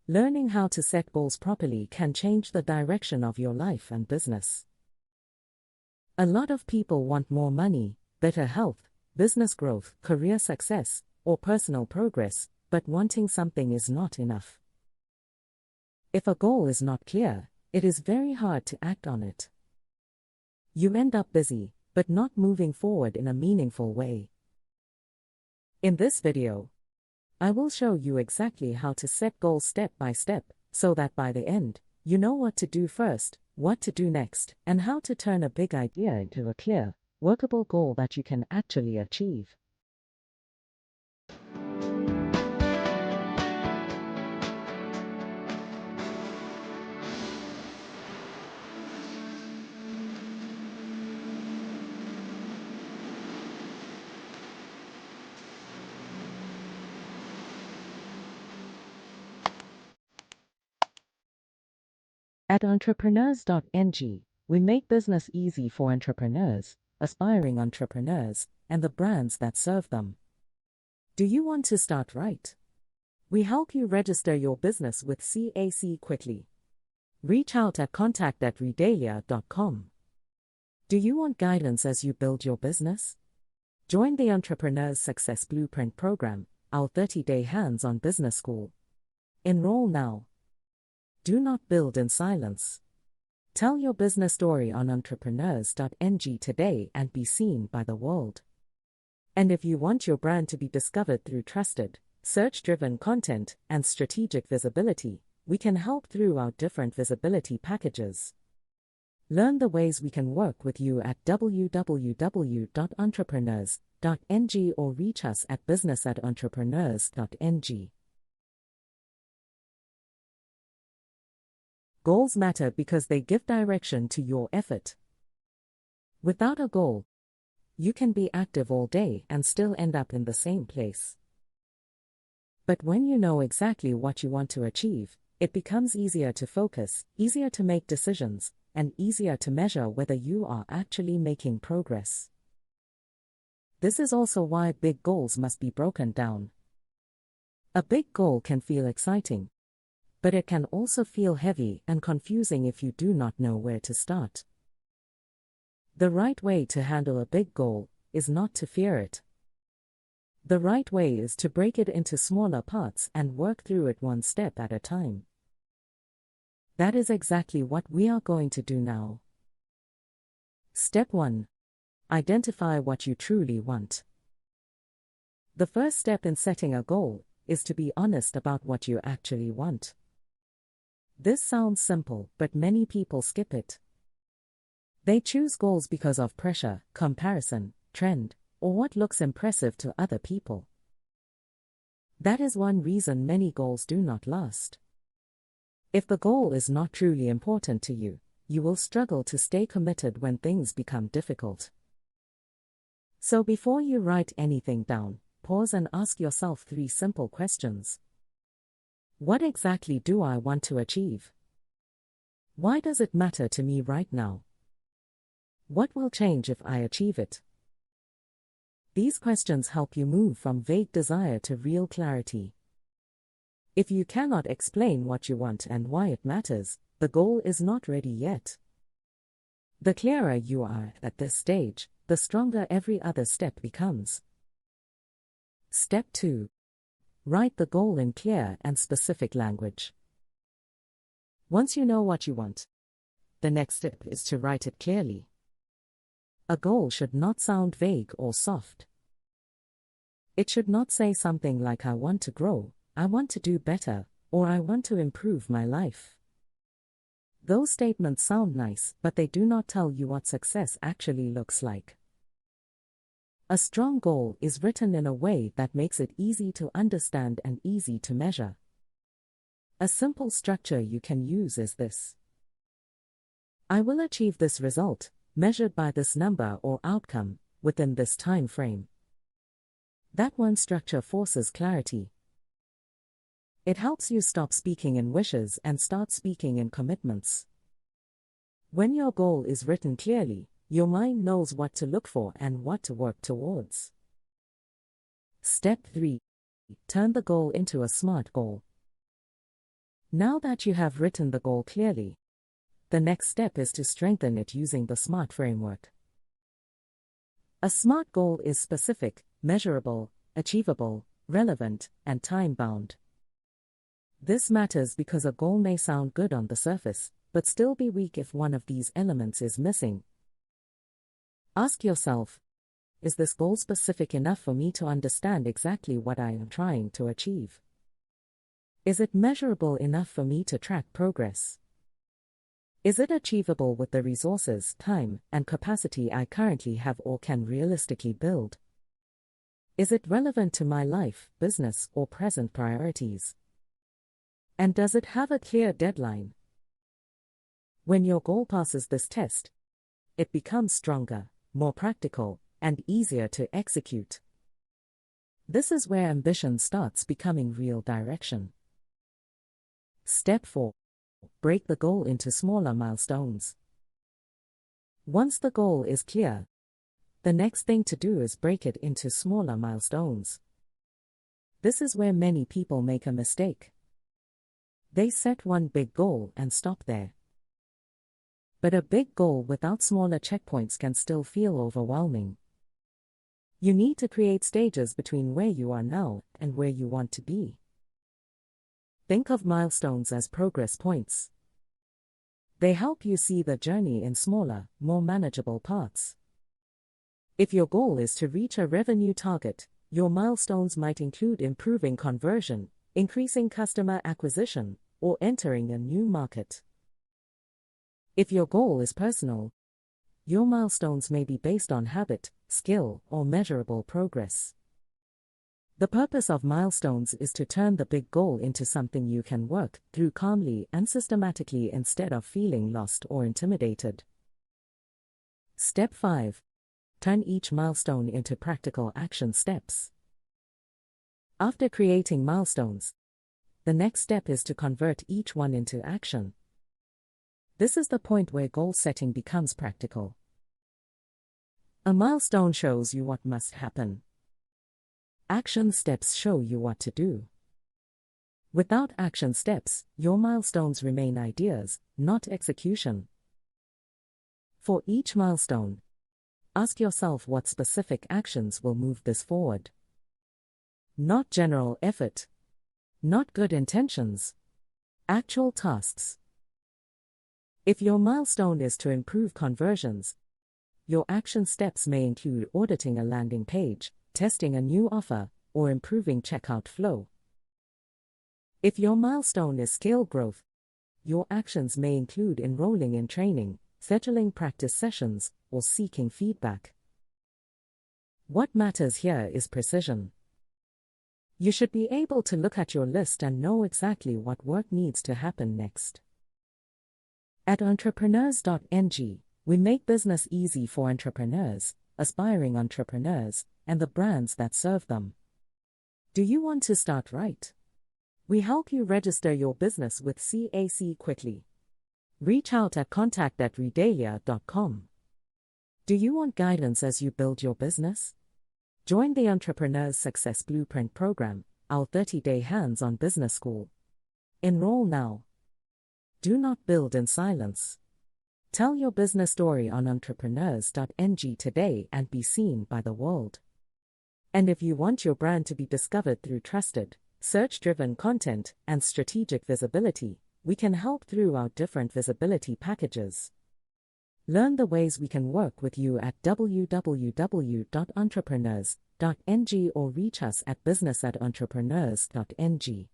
Learning how to set goals properly can change the direction of your life and business. A lot of people want more money, better health, business growth, career success, or personal progress, but wanting something is not enough. If a goal is not clear, it is very hard to act on it. You end up busy, but not moving forward in a meaningful way. In this video, I will show you exactly how to set goals step by step, so that by the end, you know what to do first, what to do next, and how to turn a big idea into a clear, workable goal that you can actually achieve. At entrepreneurs.ng, we make business easy for entrepreneurs, aspiring entrepreneurs, and the brands that serve them. Do you want to start right? We help you register your business with CAC quickly. Reach out at contact@redalia.com. Do you want guidance as you build your business? Join the Entrepreneur's Success Blueprint program, our 30-day hands-on business school. Enroll now. Do not build in silence. Tell your business story on entrepreneurs.ng today and be seen by the world. And if you want your brand to be discovered through trusted, search-driven content and strategic visibility, we can help through our different visibility packages. Learn the ways we can work with you at www.entrepreneurs.ng or reach us at business@entrepreneurs.ng. Goals matter because they give direction to your effort. Without a goal, you can be active all day and still end up in the same place. But when you know exactly what you want to achieve, it becomes easier to focus, easier to make decisions, and easier to measure whether you are actually making progress. This is also why big goals must be broken down. A big goal can feel exciting, but it can also feel heavy and confusing if you do not know where to start. The right way to handle a big goal is not to fear it. The right way is to break it into smaller parts and work through it one step at a time. That is exactly what we are going to do now. Step 1. Identify what you truly want. The first step in setting a goal is to be honest about what you actually want. This sounds simple, but many people skip it. They choose goals because of pressure, comparison, trend, or what looks impressive to other people. That is one reason many goals do not last. If the goal is not truly important to you, you will struggle to stay committed when things become difficult. So before you write anything down, pause and ask yourself 3 simple questions. What exactly do I want to achieve? Why does it matter to me right now? What will change if I achieve it? These questions help you move from vague desire to real clarity. If you cannot explain what you want and why it matters, the goal is not ready yet. The clearer you are at this stage, the stronger every other step becomes. Step 2. Write the goal in clear and specific language. Once you know what you want, the next step is to write it clearly. A goal should not sound vague or soft. It should not say something like I want to grow, I want to do better, or I want to improve my life. Those statements sound nice, but they do not tell you what success actually looks like. A strong goal is written in a way that makes it easy to understand and easy to measure. A simple structure you can use is this. I will achieve this result, measured by this number or outcome, within this time frame. That one structure forces clarity. It helps you stop speaking in wishes and start speaking in commitments. When your goal is written clearly, your mind knows what to look for and what to work towards. Step 3. Turn the goal into a SMART goal. Now that you have written the goal clearly, the next step is to strengthen it using the SMART framework. A SMART goal is specific, measurable, achievable, relevant, and time-bound. This matters because a goal may sound good on the surface, but still be weak if one of these elements is missing. Ask yourself, is this goal specific enough for me to understand exactly what I am trying to achieve? Is it measurable enough for me to track progress? Is it achievable with the resources, time, and capacity I currently have or can realistically build? Is it relevant to my life, business, or present priorities? And does it have a clear deadline? When your goal passes this test, it becomes stronger, more practical, and easier to execute. This is where ambition starts becoming real direction. Step 4. Break the goal into smaller milestones. Once the goal is clear, the next thing to do is break it into smaller milestones. This is where many people make a mistake. They set one big goal and stop there. But a big goal without smaller checkpoints can still feel overwhelming. You need to create stages between where you are now and where you want to be. Think of milestones as progress points. They help you see the journey in smaller, more manageable parts. If your goal is to reach a revenue target, your milestones might include improving conversion, increasing customer acquisition, or entering a new market. If your goal is personal, your milestones may be based on habit, skill, or measurable progress. The purpose of milestones is to turn the big goal into something you can work through calmly and systematically instead of feeling lost or intimidated. Step 5. Turn each milestone into practical action steps. After creating milestones, the next step is to convert each one into action. This is the point where goal setting becomes practical. A milestone shows you what must happen. Action steps show you what to do. Without action steps, your milestones remain ideas, not execution. For each milestone, ask yourself what specific actions will move this forward. Not general effort. Not good intentions. Actual tasks. If your milestone is to improve conversions, your action steps may include auditing a landing page, testing a new offer, or improving checkout flow. If your milestone is scale growth, your actions may include enrolling in training, scheduling practice sessions, or seeking feedback. What matters here is precision. You should be able to look at your list and know exactly what work needs to happen next. At entrepreneurs.ng, we make business easy for entrepreneurs, aspiring entrepreneurs, and the brands that serve them. Do you want to start right? We help you register your business with CAC quickly. Reach out at contact@redalia.com. Do you want guidance as you build your business? Join the Entrepreneur's Success Blueprint program, our 30-day hands-on business school. Enroll now. Do not build in silence. Tell your business story on entrepreneurs.ng today and be seen by the world. And if you want your brand to be discovered through trusted, search-driven content and strategic visibility, we can help through our different visibility packages. Learn the ways we can work with you at www.entrepreneurs.ng or reach us at business@entrepreneurs.ng.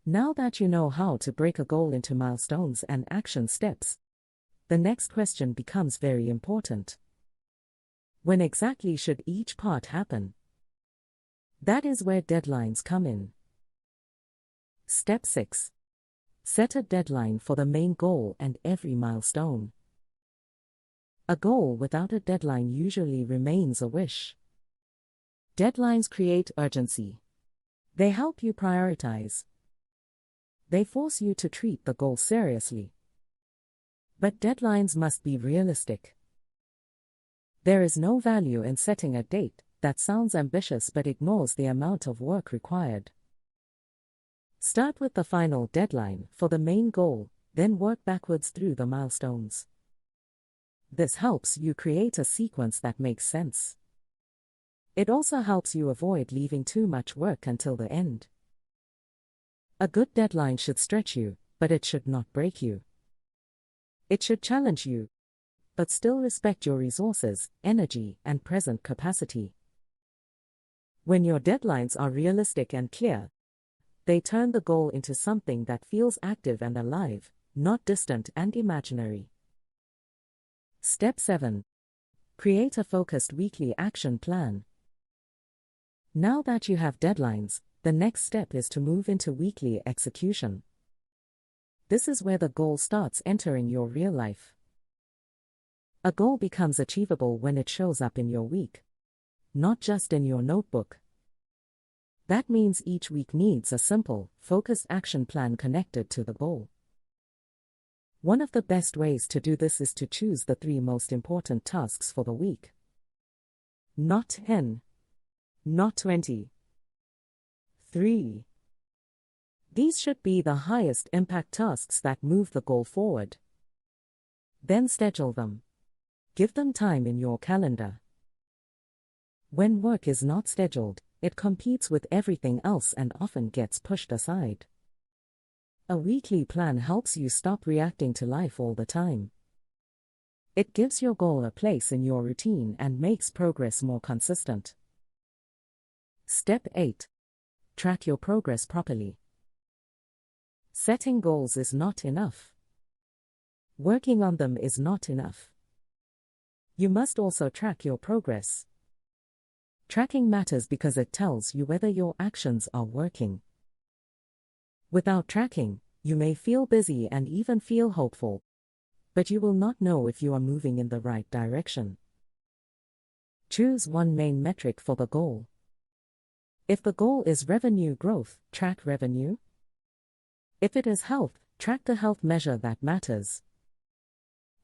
Now that you know how to break a goal into milestones and action steps, the next question becomes very important. When exactly should each part happen? That is where deadlines come in. Step 6. Set a deadline for the main goal and every milestone. A goal without a deadline usually remains a wish. Deadlines create urgency. They help you prioritize. They force you to treat the goal seriously. But deadlines must be realistic. There is no value in setting a date that sounds ambitious but ignores the amount of work required. Start with the final deadline for the main goal, then work backwards through the milestones. This helps you create a sequence that makes sense. It also helps you avoid leaving too much work until the end. A good deadline should stretch you, but it should not break you. It should challenge you, but still respect your resources, energy, and present capacity. When your deadlines are realistic and clear, they turn the goal into something that feels active and alive, not distant and imaginary. Step 7. Create a focused weekly action plan. Now that you have deadlines, the next step is to move into weekly execution. This is where the goal starts entering your real life. A goal becomes achievable when it shows up in your week, not just in your notebook. That means each week needs a simple, focused action plan connected to the goal. One of the best ways to do this is to choose the 3 most important tasks for the week. Not 10. Not 20. 3. These should be the highest impact tasks that move the goal forward. Then schedule them. Give them time in your calendar. When work is not scheduled, it competes with everything else and often gets pushed aside. A weekly plan helps you stop reacting to life all the time. It gives your goal a place in your routine and makes progress more consistent. Step 8. Track your progress properly. Setting goals is not enough. Working on them is not enough. You must also track your progress. Tracking matters because it tells you whether your actions are working. Without tracking, you may feel busy and even feel hopeful, but you will not know if you are moving in the right direction. Choose one main metric for the goal. If the goal is revenue growth, track revenue. If it is health, track the health measure that matters.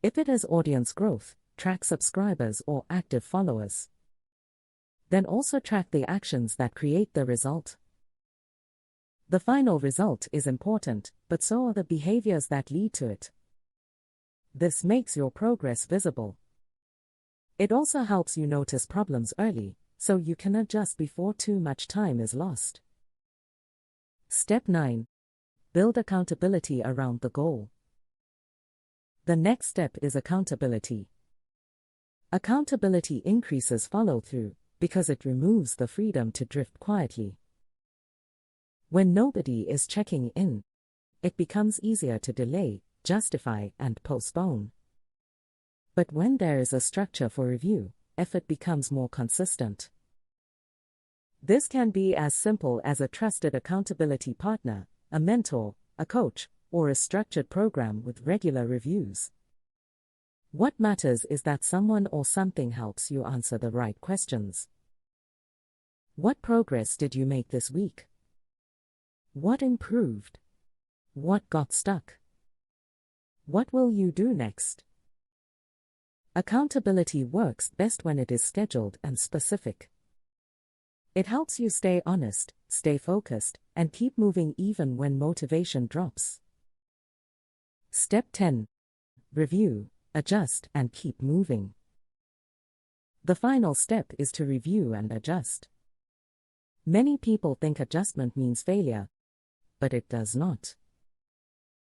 If it is audience growth, track subscribers or active followers. Then also track the actions that create the result. The final result is important, but so are the behaviors that lead to it. This makes your progress visible. It also helps you notice problems early, so you can adjust before too much time is lost. Step 9. Build accountability around the goal. The next step is accountability. Accountability increases follow-through, because it removes the freedom to drift quietly. When nobody is checking in, it becomes easier to delay, justify, and postpone. But when there is a structure for review, effort becomes more consistent. This can be as simple as a trusted accountability partner, a mentor, a coach, or a structured program with regular reviews. What matters is that someone or something helps you answer the right questions. What progress did you make this week? What improved? What got stuck? What will you do next? Accountability works best when it is scheduled and specific. It helps you stay honest, stay focused, and keep moving even when motivation drops. Step 10. Review, adjust, and keep moving. The final step is to review and adjust. Many people think adjustment means failure, but it does not.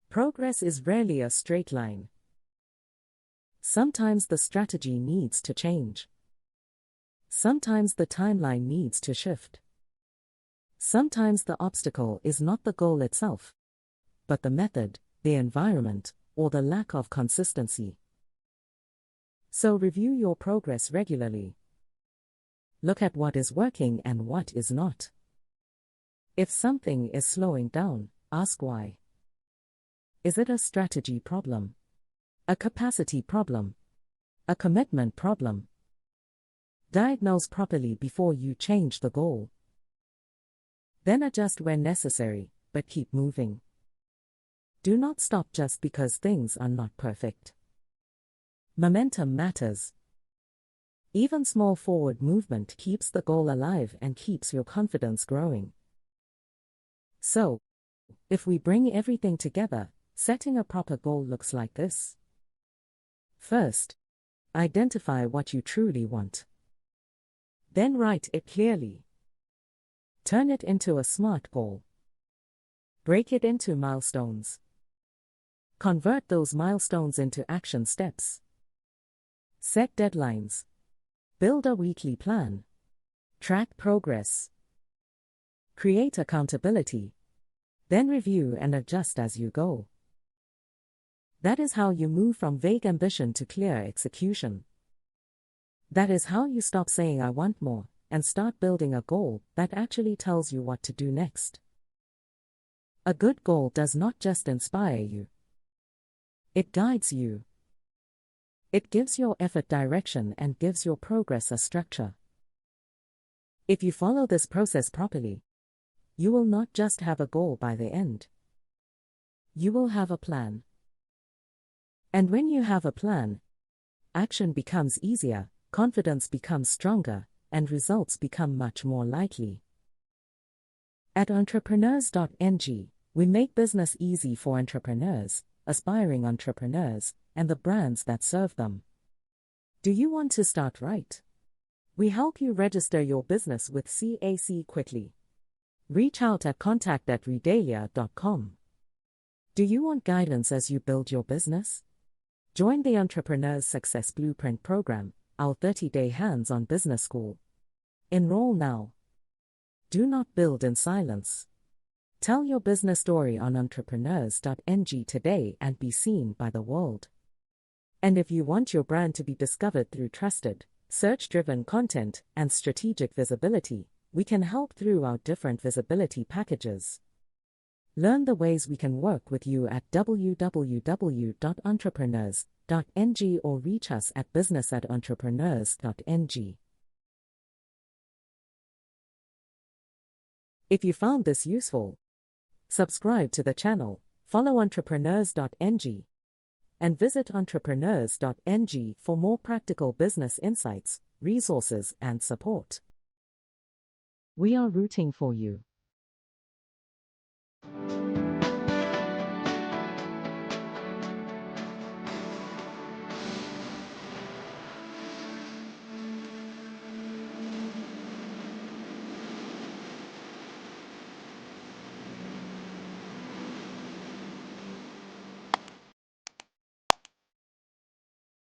Progress is rarely a straight line. Sometimes the strategy needs to change. Sometimes the timeline needs to shift. Sometimes the obstacle is not the goal itself, but the method, the environment, or the lack of consistency. So review your progress regularly. Look at what is working and what is not. If something is slowing down, ask why. Is it a strategy problem? A capacity problem? A commitment problem? Diagnose properly before you change the goal. Then adjust when necessary, but keep moving. Do not stop just because things are not perfect. Momentum matters. Even small forward movement keeps the goal alive and keeps your confidence growing. So, if we bring everything together, setting a proper goal looks like this. First, identify what you truly want. Then write it clearly. Turn it into a SMART goal. Break it into milestones. Convert those milestones into action steps. Set deadlines. Build a weekly plan. Track progress. Create accountability. Then review and adjust as you go. That is how you move from vague ambition to clear execution. That is how you stop saying "I want more" and start building a goal that actually tells you what to do next. A good goal does not just inspire you. It guides you. It gives your effort direction and gives your progress a structure. If you follow this process properly, you will not just have a goal by the end. You will have a plan. And when you have a plan, action becomes easier, confidence becomes stronger, and results become much more likely. At entrepreneurs.ng, we make business easy for entrepreneurs, aspiring entrepreneurs, and the brands that serve them. Do you want to start right? We help you register your business with CAC quickly. Reach out at contact@redalia.com. Do you want guidance as you build your business? Join the Entrepreneur's Success Blueprint program, our 30-day hands-on business school. Enroll now. Do not build in silence. Tell your business story on entrepreneurs.ng today and be seen by the world. And if you want your brand to be discovered through trusted, search-driven content and strategic visibility, we can help through our different visibility packages. Learn the ways we can work with you at www.entrepreneurs.ng or reach us at business@entrepreneurs.ng. If you found this useful, subscribe to the channel, follow entrepreneurs.ng, and visit entrepreneurs.ng for more practical business insights, resources, and support. We are rooting for you.